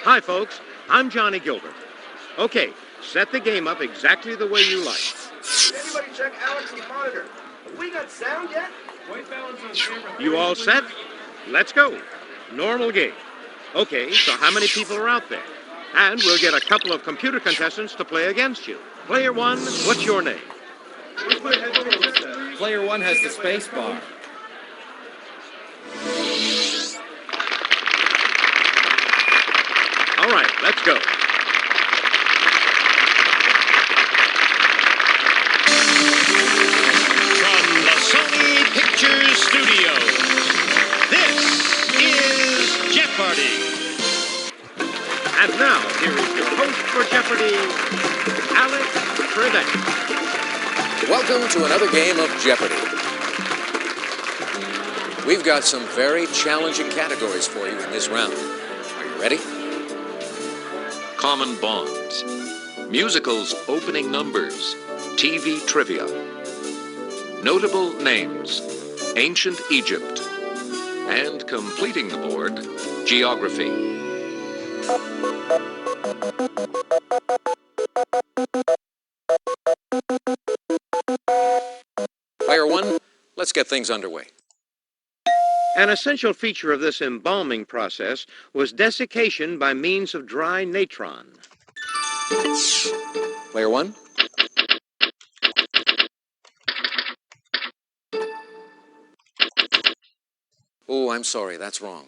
Hi, folks. I'm Johnny Gilbert. Okay, set the game up exactly the way you like. Did anybody check Alex's monitor? Have we got sound yet? White balance on camera. You all set? Let's go. Normal game. Okay, so how many people are out there? And we'll get a couple of computer contestants to play against you. Player one, what's your name? Player one has the space bar. All right, let's go. From the Sony Pictures Studios, this is Jeopardy! And now, here is your host for Jeopardy, Alex Trebek. Welcome to another game of Jeopardy! We've got some very challenging categories for you in this round. Are you ready? Common bonds, musicals' opening numbers, TV trivia, notable names, ancient Egypt, and completing the board, geography. Player one, let's get things underway. An essential feature of this embalming process was desiccation by means of dry natron. Player one. Oh, I'm sorry, that's wrong.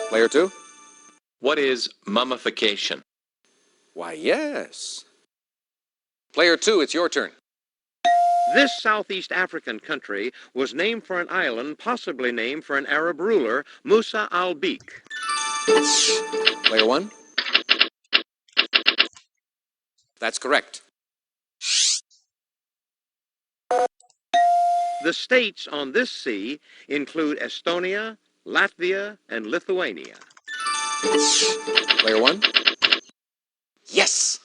Player two. What is mummification? Why, yes. Player two, it's your turn. This Southeast African country was named for an island possibly named for an Arab ruler, Musa al-Beek. Player one. That's correct. The states on this sea include Estonia, Latvia, and Lithuania. Player one. Yes.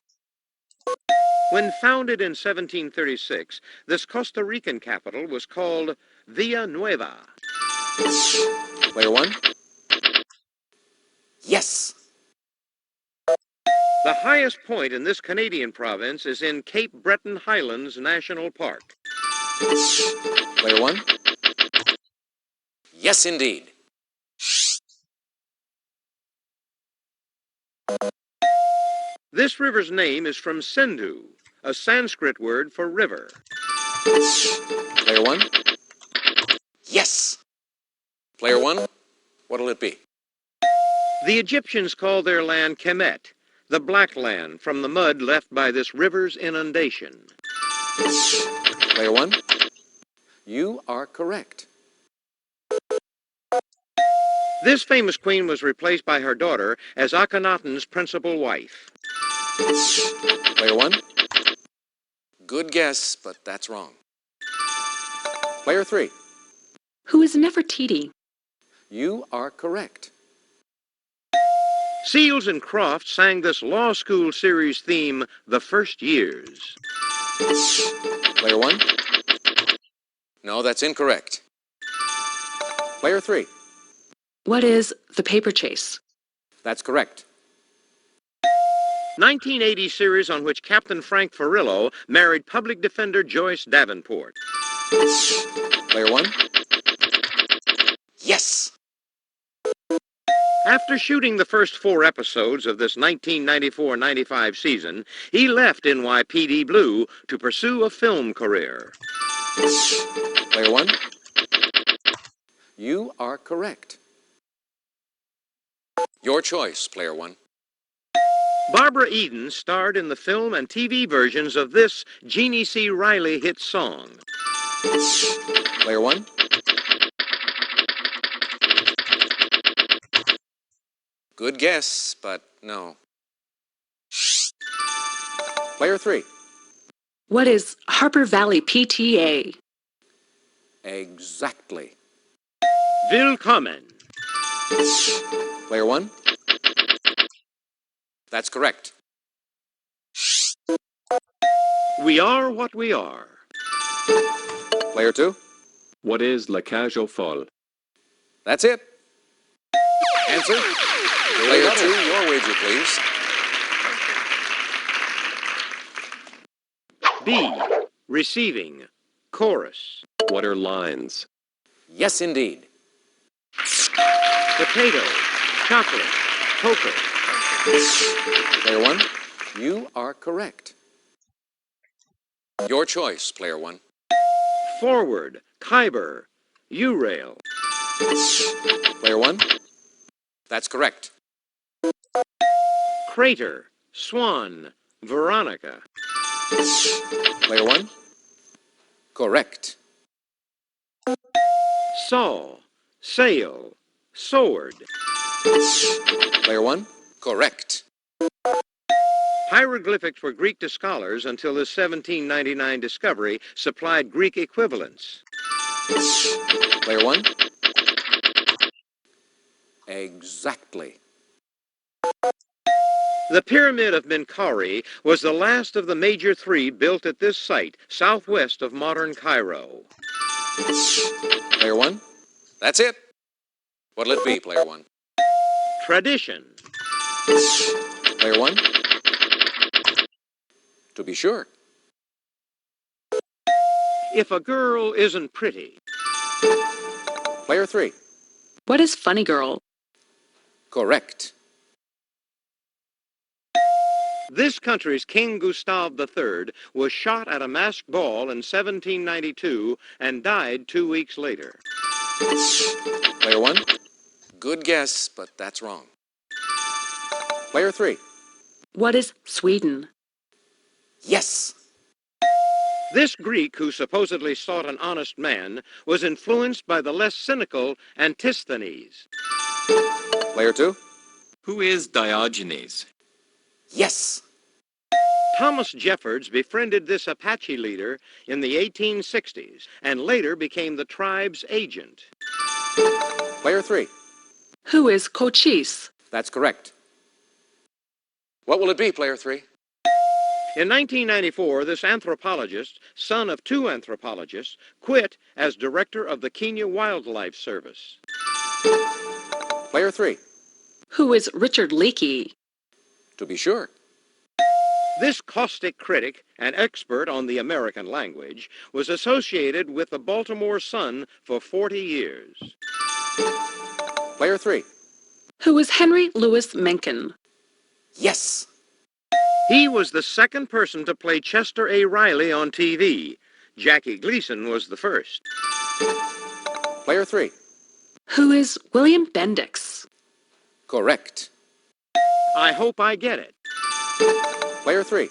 When founded in 1736, this Costa Rican capital was called Villanueva. Player one. Yes. The highest point in this Canadian province is in Cape Breton Highlands National Park. Player one. Yes, indeed. This river's name is from Sindhu, a Sanskrit word for river. Player one. Yes. Player one, what'll it be? The Egyptians called their land Kemet, the Black Land, from the mud left by this river's inundation. Player one, you are correct. This famous queen was replaced by her daughter as Akhenaten's principal wife. Player one, good guess, but that's wrong. Player three, Who is Nefertiti? you are correct. Seals and Crofts sang this law school series theme, The First Years. Player one, no, that's incorrect. Player three, What is The Paper Chase? that's correct. 1980 series on which Captain Frank Farillo married public defender Joyce Davenport. Player one, yes. After shooting the first 4 episodes of this 1994-95 season, he left NYPD Blue to pursue a film career. Player one, you are correct. Your choice, player one. Barbara Eden starred in the film and TV versions of this Jeannie C. Riley hit song. Player one, good guess, but no. Player three, What is Harper Valley PTA? exactly. Willkommen. Player one, that's correct. We are what we are. Player 2. What is La Cage aux Folles? That's it. Answer. Player 2, your wager, please. B. Receiving. Chorus. What are lines? Yes, indeed. Potato. Chocolate. Poker. Player 1, you are correct. Your choice, Player 1. Forward. Khyber. U-rail. Player 1, that's correct. Crater. Swan. Veronica. Player 1, correct. Saw. Sail. Sword. Player 1, correct. Hieroglyphics were Greek to scholars until the 1799 discovery supplied Greek equivalents. Player 1, exactly. The Pyramid of Menkaure was the last of the major three built at this site, southwest of modern Cairo. Player 1, that's it. What'll it be, Player 1? Tradition. Player 1, to be sure. If a girl isn't pretty. Player 3, What is funny girl? correct. This country's King Gustav III was shot at a masked ball in 1792 and died 2 weeks later. Player 1, good guess, but that's wrong. Player 3, What is Sweden? yes. This Greek who supposedly sought an honest man was influenced by the less cynical Antisthenes. Player 2, Who is Diogenes? yes. Thomas Jeffords befriended this Apache leader in the 1860s and later became the tribe's agent. Player 3, Who is Cochise? that's correct. What will it be, Player 3? In 1994, this anthropologist, son of two anthropologists, quit as director of the Kenya Wildlife Service. Player 3, Who is Richard Leakey? to be sure. This caustic critic and expert on the American language was associated with the Baltimore Sun for 40 years. Player 3, Who is Henry Louis Mencken? yes. He was the second person to play Chester A. Riley on TV. Jackie Gleason was the first. Player 3, Who is William Bendix? correct. I hope I get it. Player 3,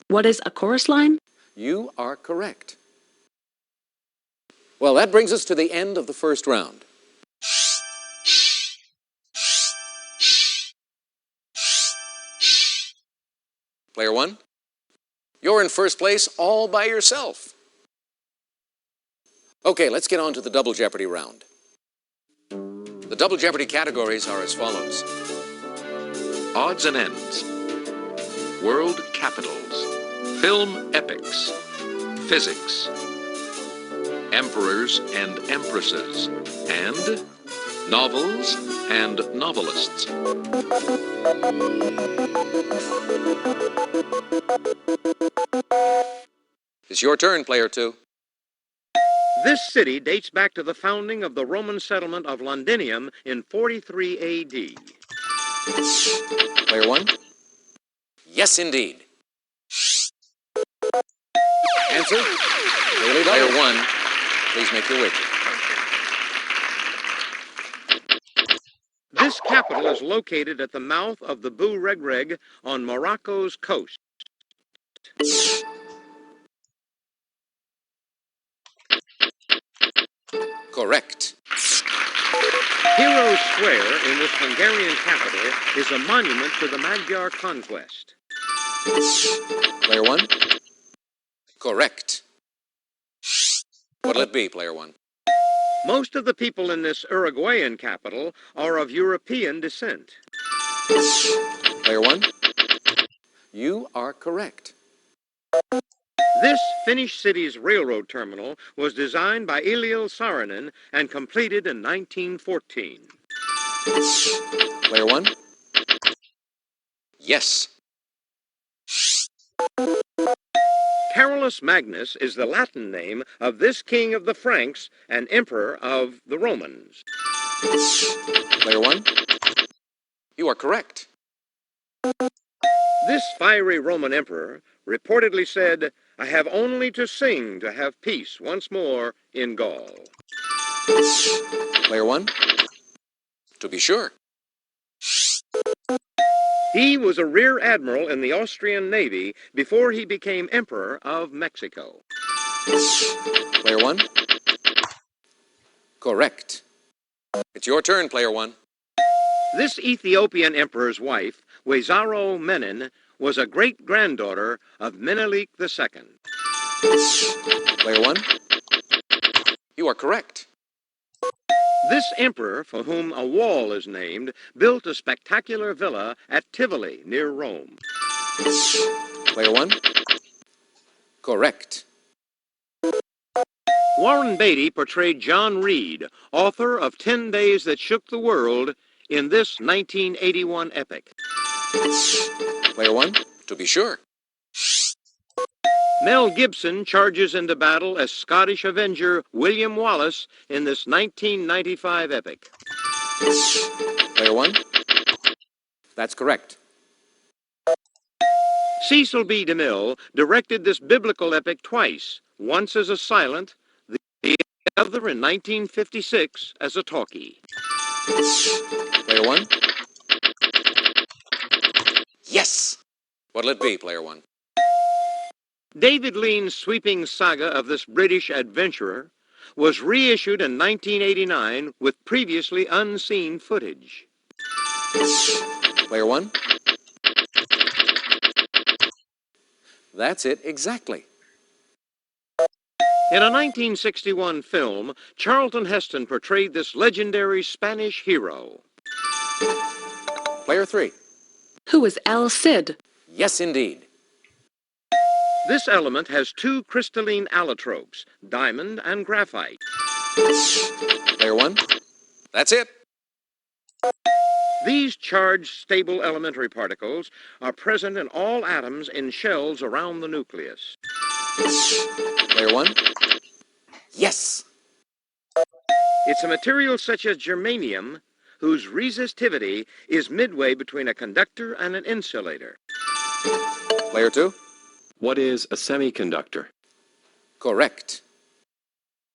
What is a chorus line? you are correct. Well, that brings us to the end of the first round. Player 1, you're in first place all by yourself. Okay, let's get on to the Double Jeopardy round. The Double Jeopardy categories are as follows. Odds and ends. World capitals. Film epics. Physics. Emperors and empresses. And novels and novelists. It's your turn, Player 2. This city dates back to the founding of the Roman settlement of Londinium in 43 A.D. Player 1, yes, indeed. Answer, Daily Player 1, please make your wager. This capital is located at the mouth of the Bou Regreg on Morocco's coast. Correct. Heroes Square in this Hungarian capital is a monument to the Magyar conquest. Player 1, correct. What'll it be, Player 1? Most of the people in this Uruguayan capital are of European descent. Player 1, you are correct. This Finnish city's railroad terminal was designed by Eliel Saarinen and completed in 1914. Player one? Yes. Carolus Magnus is the Latin name of this king of the Franks and emperor of the Romans. Player one? You are correct. This fiery Roman emperor reportedly said, "I have only to sing to have peace once more in Gaul." Player one? To be sure. He was a rear admiral in the Austrian Navy before he became emperor of Mexico. Player one? Correct. It's your turn, player one. This Ethiopian emperor's wife, Wezaro Menin, was a great-granddaughter of Menelik II. Player one? You are correct. This emperor, for whom a wall is named, built a spectacular villa at Tivoli, near Rome. Player one? Correct. Warren Beatty portrayed John Reed, author of 10 Days That Shook the World, in this 1981 epic. Player one? To be sure. Mel Gibson charges into battle as Scottish Avenger William Wallace in this 1995 epic. Player one? That's correct. Cecil B. DeMille directed this biblical epic twice, once as a silent, the other in 1956 as a talkie. Player one? Yes! What'll it be, player one? David Lean's sweeping saga of this British adventurer was reissued in 1989 with previously unseen footage. Player one? That's it exactly. In a 1961 film, Charlton Heston portrayed this legendary Spanish hero. Player three? Who is El Cid? Yes, indeed. This element has two crystalline allotropes, diamond and graphite. Player one? That's it. These charged, stable elementary particles are present in all atoms in shells around the nucleus. Player one? Yes! It's a material such as germanium, whose resistivity is midway between a conductor and an insulator. Player two? What is a semiconductor? Correct.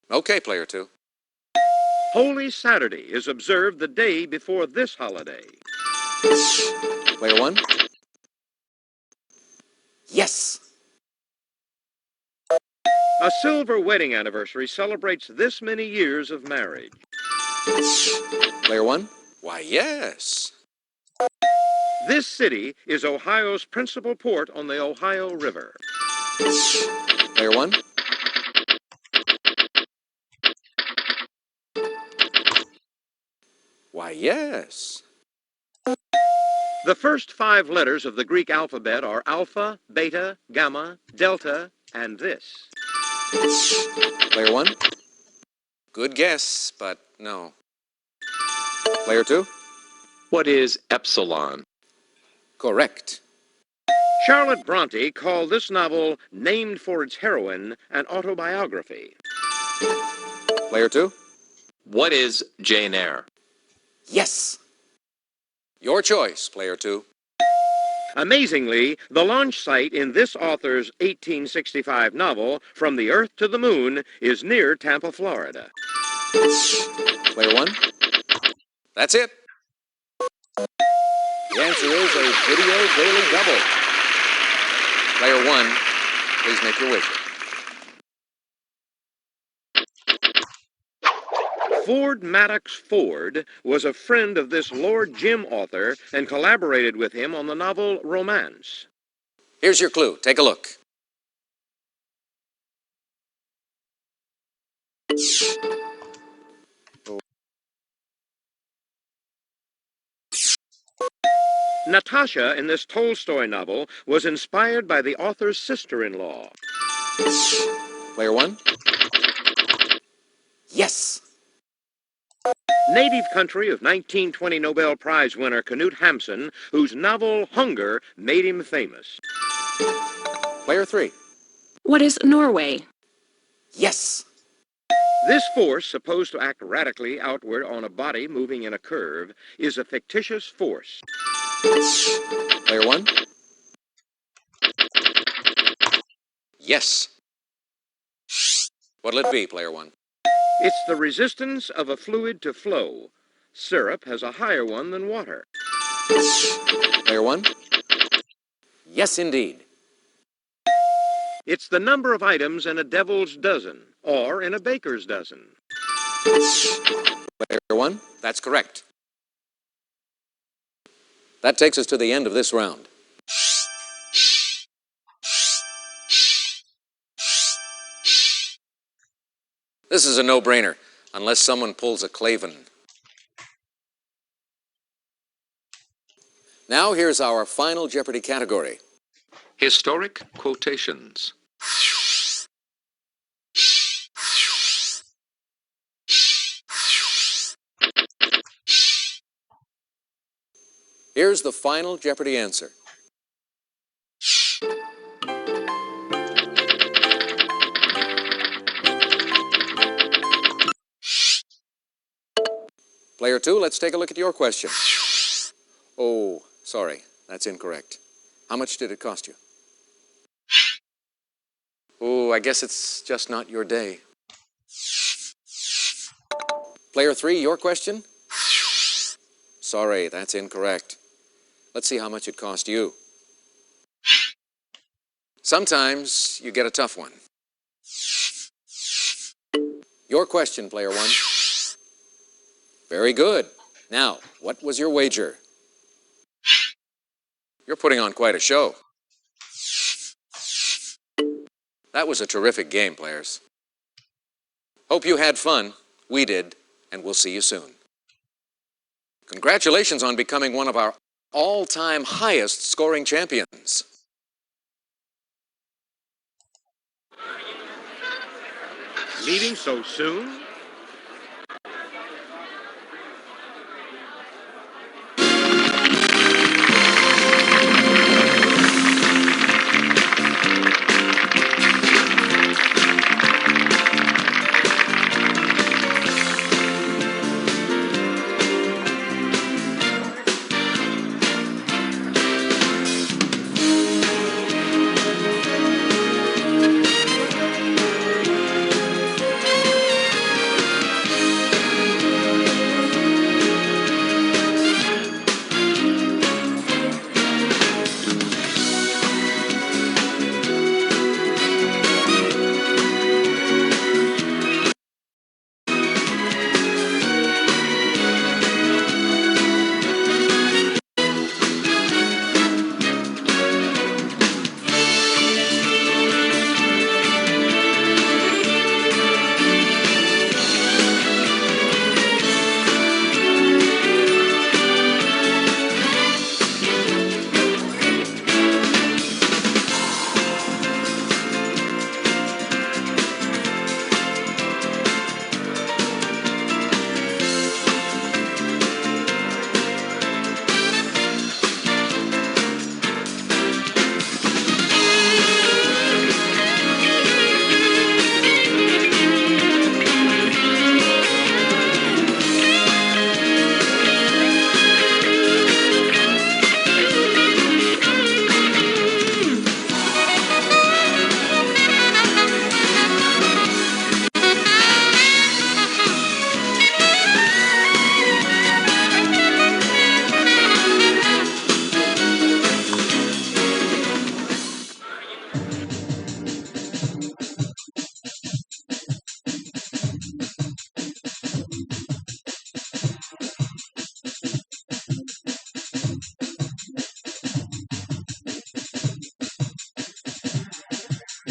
Okay, player two. Holy Saturday is observed the day before this holiday. Player one? Yes! A silver wedding anniversary celebrates this many years of marriage. Player one? Why, yes. This city is Ohio's principal port on the Ohio River. Player one? Why, yes. The first 5 letters of the Greek alphabet are alpha, beta, gamma, delta, and this. Player one? Good guess, but no. Player two? What is epsilon? Correct. Charlotte Bronte called this novel, named for its heroine, an autobiography. Player two? What is Jane Eyre? Yes. Your choice, player two. Amazingly, the launch site in this author's 1865 novel, From the Earth to the Moon, is near Tampa, Florida. Player one? That's it. The answer is a video daily double. Player one, please make your wish. Ford Maddox Ford was a friend of this Lord Jim author and collaborated with him on the novel Romance. Here's your clue. Take a look. Natasha in this Tolstoy novel was inspired by the author's sister-in-law. Player one? Yes. Native country of 1920 Nobel Prize winner Knut Hamsun, whose novel Hunger made him famous. Player three? What is Norway? Yes. This force, supposed to act radically outward on a body moving in a curve, is a fictitious force. Player one? Yes. What'll it be, player one? It's the resistance of a fluid to flow. Syrup has a higher one than water. Player one? Yes, indeed. It's the number of items in a devil's dozen, or in a baker's dozen. Player one? That's correct. That takes us to the end of this round. This is a no-brainer, unless someone pulls a Clavin. Now here's our final Jeopardy category. Historic quotations. Here's the final Jeopardy answer. Player two, let's take a look at your question. Oh, sorry, that's incorrect. How much did it cost you? Oh, I guess it's just not your day. Player three, your question? Sorry, that's incorrect. Let's see how much it cost you. Sometimes you get a tough one. Your question, player one. Very good. Now, what was your wager? You're putting on quite a show. That was a terrific game, players. Hope you had fun. We did, and we'll see you soon. Congratulations on becoming one of our all-time highest scoring champions. Leaving so soon?